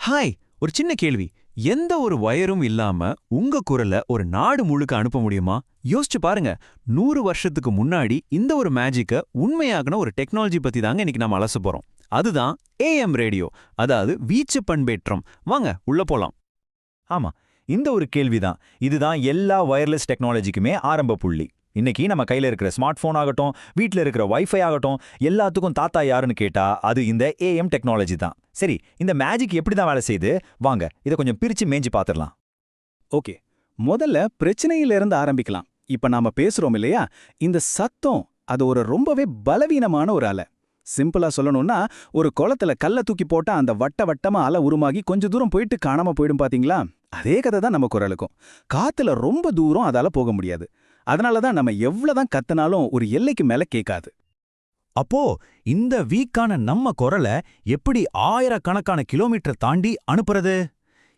Hi, ஒரு சின்ன கேள்வி. எந்த ஒரு வயரும் இல்லாம உங்க குரல ஒரு நாடு முழுக்க அனுப்ப முடியுமா? யோசிச்சு பாருங்க. 100 வருஷத்துக்கு முன்னாடி இந்த ஒரு மேஜிக்க உண்மையாகுன ஒரு டெக்னாலஜி பத்தி தாங்க இன்னைக்கு நாம அலச போறோம். அதுதான் ஏஎம் ரேடியோ, அதாவது வீச்சு பண்பேற்றம். வாங்க உள்ள போலாம். ஆமா, இந்த ஒரு கேள்விதான். இதுதான் எல்லா வயர்லெஸ் டெக்னாலஜிக்குமே ஆரம்ப புள்ளி. இன்னைக்கு நம்ம கையில இருக்கிற ஸ்மார்ட் போன் ஆகட்டும், வீட்ல இருக்கிற வைஃபை ஆகட்டும், எல்லாத்துக்கும் தாத்தா யாருன்னு கேட்டா அது இந்த ஏஎம் டெக்னாலஜி தான். சரி, இந்த மேஜிக் எப்படி தான் வேலை செய்யுது? வாங்க இதை கொஞ்சம் பிரிச்சு மேய்ஞ்சு பார்த்துடலாம். ஓகே, முதல்ல பிரச்சனையிலிருந்து ஆரம்பிக்கலாம். இப்ப நாம பேசுறோம் இல்லையா, இந்த சத்தம் அது ஒரு ரொம்பவே பலவீனமான ஒரு அலை. சிம்பிளா சொல்லணும்னா, ஒரு குளத்துல கல்ல தூக்கி போட்டா அந்த வட்ட வட்டமா அலை உருமாகி கொஞ்ச தூரம் போயிட்டு காணாம போயிடும் பாத்தீங்களா? அதே கதை தான் நம்ம குரலுக்கும். காத்துல ரொம்ப தூரம் அதால போக முடியாது. அதனாலதான் நம்ம எவ்வளவுதான் கத்துனாலும் ஒரு எல்லைக்கு மேல கேட்காது. அப்போ இந்த வீக்கான நம்ம குரலை எப்படி ஆயிரக்கணக்கான கிலோமீட்டர் தாண்டி அனுப்புறது?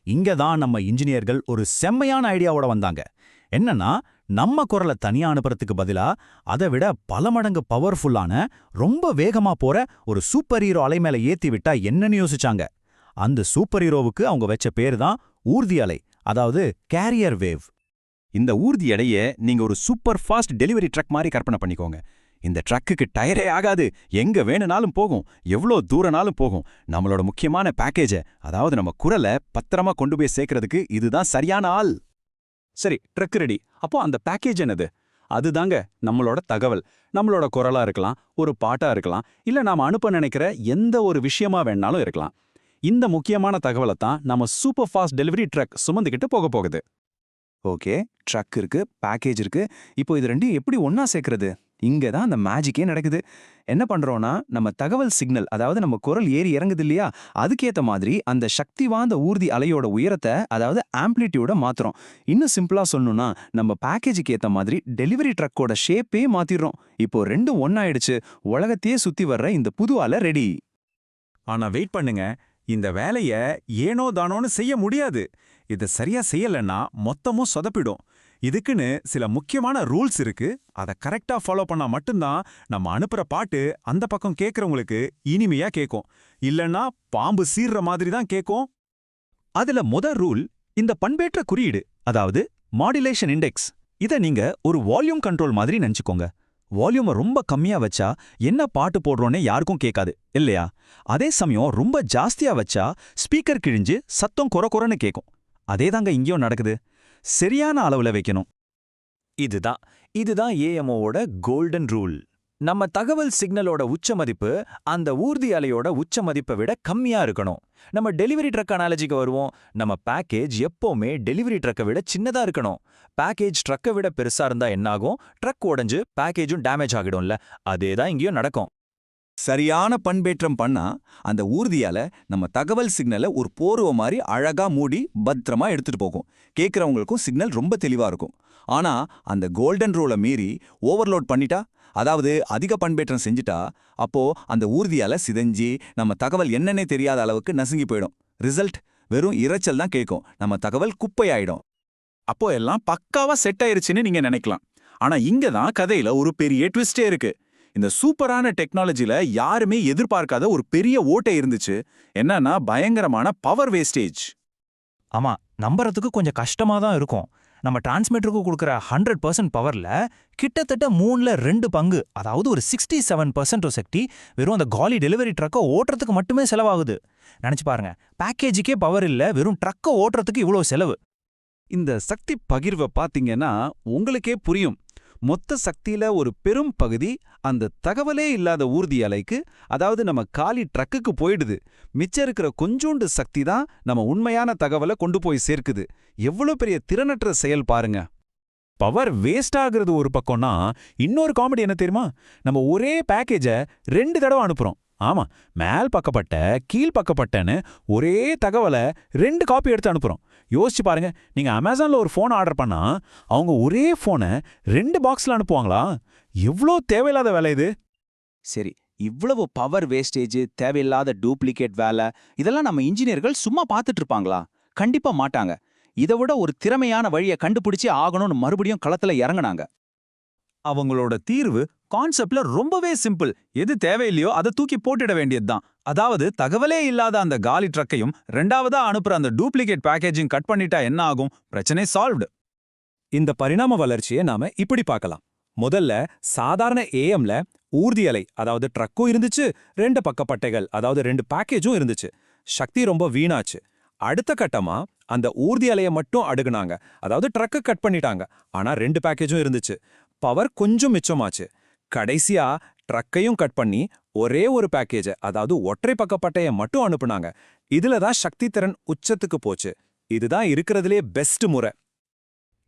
இங்க தான் நம்ம இன்ஜினியர்கள் ஒரு செம்மையான ஐடியாவோட வந்தாங்க. என்னன்னா, நம்ம குரலை தனியா அனுப்புறதுக்கு பதிலா அதை விட பல மடங்கு பவர்ஃபுல்லான, ரொம்ப வேகமா போற ஒரு சூப்பர் ஹீரோ அலை மேல ஏத்தி விட்டா என்னன்னு யோசிச்சாங்க. அந்த சூப்பர் ஹீரோவுக்கு அவங்க வச்ச பேரு தான் ஊர்தி அலை, அதாவது கேரியர் வேவ். இந்த ஊர்தி எடைய நீங்க ஒரு சூப்பர் ஃபாஸ்ட் டெலிவரி ட்ரக் மாதிரி கற்பனை பண்ணிக்கோங்க. இந்த ட்ரக்குக்கு டயரே ஆகாது, எங்க வேணும்னாலும் போகும், எவ்வளோ தூரனாலும் போகும். நம்மளோட முக்கியமான பேக்கேஜை, அதாவது நம்ம குரலை பத்திரமா கொண்டு போய் சேர்க்கறதுக்கு இதுதான் சரியான ஆள். சரி, ட்ரக் ரெடி. அப்போ அந்த பேக்கேஜ் என்னது? அதுதாங்க நம்மளோட தகவல். நம்மளோட குரலா இருக்கலாம், ஒரு பாட்டா இருக்கலாம், இல்ல நாம அனுப்ப நினைக்கிற எந்த ஒரு விஷயமா வேணாலும் இருக்கலாம். இந்த முக்கியமான தகவலை தான் நம்ம சூப்பர் ஃபாஸ்ட் டெலிவரி ட்ரக் சுமந்துக்கிட்டு போக போகுது. ஓகே, ட்ரக் இருக்கு, பேக்கேஜ் இருக்கு. இப்போ இது ரெண்டையும் எப்படி ஒன்னா சேர்க்கறது? இங்க தான் அந்த மேஜிக்கே நடக்குது. என்ன பண்றோம்னா, நம்ம தகவல் சிக்னல், அதாவது நம்ம குரல் ஏறி இறங்குது இல்லையா, அதுக்கேத்த மாதிரி அந்த சக்தி வாய்ந்த ஊர்தி அலையோட உயரத்தை, அதாவது ஆம்ப்ளிடியூட மாத்துறோம். இன்னும் சிம்பிளா சொல்லணும்னா, நம்ம பேக்கேஜுக்கு ஏத்த மாதிரி டெலிவரி ட்ரக்கோட ஷேப்பே மாத்திடுறோம். இப்போ ரெண்டும் ஒன்னாயிடுச்சு. உலகத்தையே சுத்தி வர்ற இந்த புது அலை ரெடி. ஆனா வெயிட் பண்ணுங்க, இந்த வேலைய ஏனோ தானோன்னு செய்ய முடியாது. இதை சரியா செய்யலன்னா மொத்தமும் சொதப்பிடும். இதுக்குன்னு சில முக்கியமான ரூல்ஸ் இருக்கு. அதை கரெக்டா ஃபாலோ பண்ணா மட்டும்தான் நம்ம அனுப்புற பாட்டு அந்த பக்கம் கேட்கறவங்களுக்கு இனிமையா கேட்கும். இல்லன்னா பாம்பு சீர்ற மாதிரி தான் கேட்கும். அதுல ரூல் இந்த பண்பேற்ற குறியீடு, அதாவது மாடுலேஷன் இண்டெக்ஸ். இதை நீங்க ஒரு வால்யூம் கண்ட்ரோல் மாதிரி நினைச்சுக்கோங்க. வால்யூமை ரொம்ப கம்மியா வச்சா என்ன பாட்டு போடுறோன்னே யாருக்கும் கேட்காது இல்லையா? அதே சமயம் ரொம்ப ஜாஸ்தியா வச்சா ஸ்பீக்கர் கிழிஞ்சு சத்தம் கொரன்னு கேட்கும். அதேதாங்க இங்கேயும் நடக்குது. சரியான அளவுல வைக்கணும். இதுதான் ஏஎம்ஓவோட கோல்டன் ரூல். நம்ம தகவல் சிக்னலோட உச்ச மதிப்பு அந்த ஊர்தி அலையோட உச்ச மதிப்பை விட கம்மியா இருக்கணும். நம்ம டெலிவரி ட்ரக் அனாலஜிக்கு வருவோம். நம்ம பேக்கேஜ் எப்பவுமே டெலிவரி ட்ரக்கை விட சின்னதா இருக்கணும். பேக்கேஜ் ட்ரக்கை விட பெருசா இருந்தா என்னாகும்? ட்ரக் உடைஞ்சு பேக்கேஜும் டேமேஜ் ஆகிடும்ல. அதேதான் இங்கேயும் நடக்கும். சரியான பண்பேற்றம் பண்ணா அந்த ஊர்தியால நம்ம தகவல் சிக்னலை ஒரு போர்வை மாதிரி அழகா மூடி பத்திரமா எடுத்துட்டு போகும். கேட்கறவங்களுக்கும் சிக்னல் ரொம்ப தெளிவா இருக்கும். ஆனா அந்த கோல்டன் ரூலை மீறி ஓவர்லோட் பண்ணிட்டா, அதாவது அதிக பண்பேற்றம் செஞ்சுட்டா, அப்போ அந்த ஊர்தியால சிதைஞ்சி நம்ம தகவல் என்னன்னே தெரியாத அளவுக்கு நசுங்கி போயிடும். ரிசல்ட் வெறும் இரைச்சல் தான் கேட்கும். நம்ம தகவல் குப்பையாயிடும். அப்போ எல்லாம் பக்காவா செட் ஆயிருச்சுன்னு நீங்க நினைக்கலாம். ஆனா இங்க தான் கதையில ஒரு பெரிய ட்விஸ்டே இருக்கு. இந்த சூப்பரான டெக்னாலஜில யாருமே எதிர்பார்க்காத ஒரு பெரிய ஓட்டை இருந்துச்சு. என்னன்னா, பயங்கரமான பவர் வேஸ்டேஜ். ஆமா, நம்புறதுக்கு கொஞ்சம் கஷ்டமா தான் இருக்கும். நம்ம டிரான்ஸ்மிட்டருக்கு கொடுக்குற 100% பவர்ல கிட்டத்தட்ட 2 பங்கு, அதாவது ஒரு 67% சக்தி வெறும் அந்த காலி டெலிவரி ட்ரக்கை ஓட்டுறதுக்கு மட்டுமே செலவாகுது. நினைச்சு பாருங்க, பேக்கேஜுக்கே பவர் இல்ல, வெறும் ட்ரக்கை ஓட்டுறதுக்கு இவ்வளோ செலவு. இந்த சக்தி பகிர்வை பாத்தீங்கன்னா உங்களுக்கே புரியும். மொத்த சக்தியில ஒரு பெரும் பகுதி அந்த தகவலே இல்லாத ஊர்தி அலைக்கு, அதாவது நம்ம காலி ட்ரக்குக்கு போயிடுது. மிச்சம் இருக்கிற கொஞ்சோண்டு சக்தி தான் நம்ம உண்மையான தகவலை கொண்டு போய் சேர்க்குது. எவ்வளவு பெரிய திறனற்ற செயல் பாருங்க. பவர் வேஸ்ட் ஆகுறது ஒரு பக்கம்னா, இன்னொரு காமெடி என்ன தெரியுமா? நம்ம ஒரே பேக்கேஜை 2 தடவை அனுப்புறோம். ஆமா, மேல் பக்கப்பட்ட கீழ் பக்கப்பட்டன்னு ஒரே தகவலை 2 காப்பி எடுத்து அனுப்புறோம். யோசிச்சு பாருங்க, நீங்க அமேசான்ல ஒரு ஃபோன் ஆர்டர் பண்ணா அவங்க ஒரே ஃபோனை 2 பாக்ஸ்ல அனுப்புவாங்களா? எவ்வளோ தேவையில்லாத வேலை இது. சரி, இவ்வளவு பவர் வேஸ்டேஜ், தேவையில்லாத டூப்ளிகேட் வேலை, இதெல்லாம் நம்ம இன்ஜினியர்கள் சும்மா பார்த்துட்டு இருப்பாங்களா? கண்டிப்பா மாட்டாங்க. இதை விட ஒரு திறமையான வழியை கண்டுபிடிச்சி ஆகணும்னு மறுபடியும் களத்துல இறங்குனாங்க. அவங்களோட தீர்வு கான்செப்ட்ல ரொம்பவே சிம்பிள். எது தேவையில்லையோ அதை தூக்கி போட்டுட வேண்டியதுதான். அதாவது தகவலே இல்லாத அந்த காலி ட்ரக்கையும் ரெண்டாவதா அனுப்புற அந்த டூப்ளிகேட் பேக்கேஜிங் கட் பண்ணிட்டா என்ன ஆகும்? பிரச்சனை சால்வ்டு. இந்த பரிணாம வளர்ச்சியை நாம இப்படி பார்க்கலாம். முதல்ல சாதாரண ஏஎம்ல ஊர்தி அலை, அதாவது ட்ரக்கும் இருந்துச்சு, 2 பக்கப்பட்டைகள், அதாவது 2 பேக்கேஜும் இருந்துச்சு. சக்தி ரொம்ப வீணாச்சு. அடுத்த கட்டமா அந்த ஊர்தி அலையை மட்டும் அடுகுனாங்க, அதாவது ட்ரக்கை கட் பண்ணிட்டாங்க. ஆனா 2 பேக்கேஜும் இருந்துச்சு. பவர் கொஞ்சம் மிச்சமாச்சு. கடைசியா ட்ரக்கையும் கட் பண்ணி ஒரே ஒரு பேக்கேஜை, அதாவது ஒற்றை பக்கப்பட்டையை மட்டும் அனுப்புனாங்க. இதுல தான் சக்தி திறன் உச்சத்துக்கு போச்சு. இதுதான் இருக்கிறதுலே பெஸ்ட் முறை.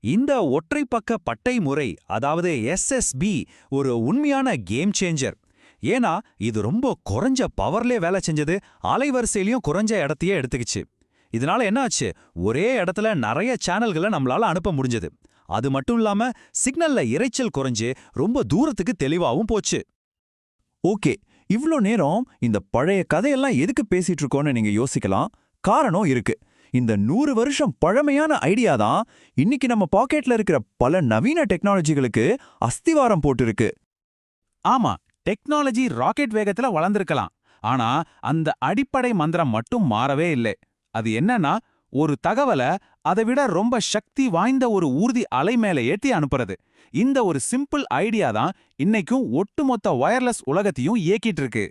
இந்த ஒற்றை பக்க பட்டை முறை, அதாவது எஸ்எஸ்பி, ஒரு உண்மையான கேம் சேஞ்சர். ஏன்னா இது ரொம்ப குறைஞ்ச பவர்லே வேலை செஞ்சது, அலைவரிசையிலையும் குறைஞ்ச இடத்தையே எடுத்துக்கிச்சு. இதனால என்ன ஆச்சு? ஒரே இடத்துல நிறைய சேனல்களை நம்மளால அனுப்ப முடிஞ்சது. அது மட்டும் இல்லாம சிக்னல்ல இரைச்சல் குறைஞ்சு ரொம்ப தூரத்துக்கு தெளிவாவும் போச்சு. ஓகே, இவ்ளோ நேரம் இந்த பழைய கதையெல்லாம் எதுக்கு பேசிட்டு இருக்கோன்னு நீங்க யோசிக்கலாம். காரணம் இருக்கு. இந்த 100 வருஷம் பழமையான ஐடியா தான் இன்னைக்கு நம்ம பாக்கெட்ல இருக்கிற பல நவீன டெக்னாலஜிகளுக்கு அஸ்திவாரம் போட்டிருக்கு. ஆமா, டெக்னாலஜி ராக்கெட் வேகத்துல வளர்ந்திருக்கலாம். ஆனா அந்த அடிப்படை மந்திரம் மட்டும் மாறவே இல்லை. அது என்னன்னா, ஒரு தகவலை அதை விட ரொம்ப சக்தி வாய்ந்த ஒரு ஊர்தி அலை மேல ஏத்தி அனுப்புறது. இந்த ஒரு சிம்பிள் ஐடியா தான் இன்னைக்கும் ஒட்டுமொத்த வயர்லெஸ் உலகத்தையும் இயக்கிட்டு இருக்கு.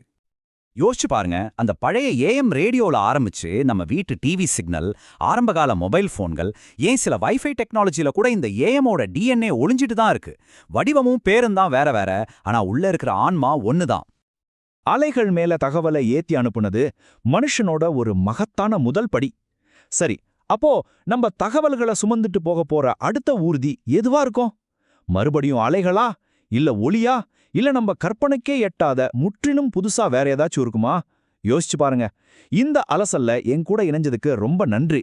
யோசிச்சு பாருங்க, அந்த பழைய ஏஎம் ரேடியோல ஆரம்பிச்சு நம்ம வீட்டு டிவி சிக்னல், ஆரம்பகால மொபைல் போன்கள், ஏன் சில வைஃபை டெக்னாலஜில கூட இந்த ஏஎமோட டிஎன்ஏ ஒளிஞ்சிட்டு தான் இருக்கு. வடிவமும் பேரும் தான் வேற வேற, ஆனா உள்ள இருக்கிற ஆன்மா ஒண்ணுதான். அலைகள் மேல தகவலை ஏத்தி அனுப்புனது மனுஷனோட ஒரு மகத்தான முதல் படி. சரி, அப்போ நம்ம தகவல்களை சுமந்துட்டு போக போற அடுத்த ஊர்தி எதுவா இருக்கும்? மறுபடியும் அலைகளா, இல்ல ஒளியா, இல்ல நம்ம கற்பனைக்கே எட்டாத முற்றிலும் புதுசா வேற ஏதாச்சும் இருக்குமா? யோசிச்சு பாருங்க. இந்த அலசல்ல என் கூட இணைஞ்சதுக்கு ரொம்ப நன்றி.